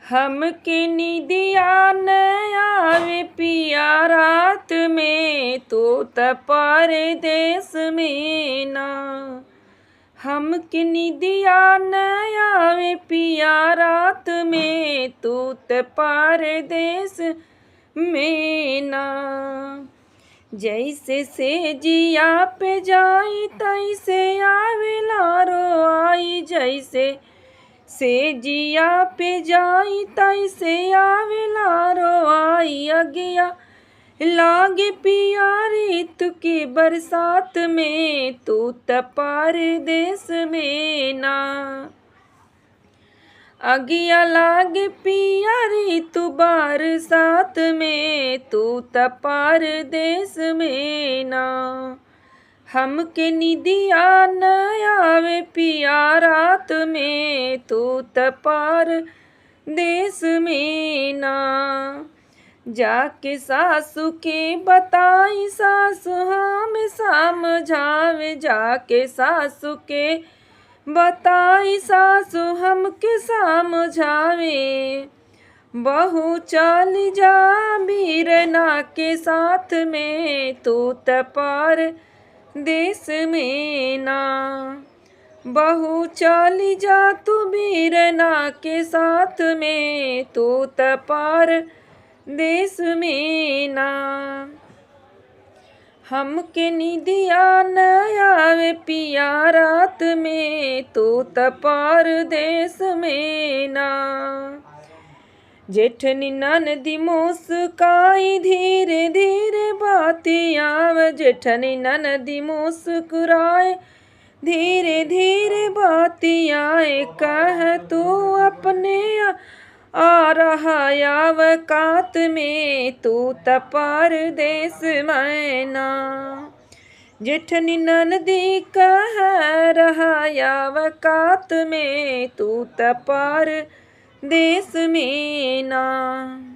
हमके निदिया न आवे पिया रात में, तो त परदेस में ना। हमके निदिया न आवे पिया रात में, तो त परदेस में ना। जैसे से जिया पे जाई तैसे आवेला रोआई, जैसे से जिया पे जाई तैसे आवेला रोआई। अगिया लागे पिया ऋतु के बरसात में, तू त परदेस में ना। अगिया लागे पिया ऋतु बरसात में, तू त परदेस में ना। हमके निदिया न आवे पिया रात में, तू त परदेस में ना। जाके सासू के बताई सासू हमें समझावे, जाके सासू के बताई सासू हमके समझावे। बहू चल जा बीरना के साथ में, तू त परदेस में ना। बहू चली जा तू बीरना के साथ में, तू त परदेस में ना। हमके निदिया न आवे पिया रात में, तू त परदेस में ना। जेठनी ननदी मुस्काई धीरे धीरे बातियाव, जेठनी ननदी मुस्कुराए धीरे धीरे बातियाए। कह तू अपने आ रहा यावकात में, तू त परदेस में ना। जेठनी ननदी कह रहा यावकात में, तू त परदेस में ना।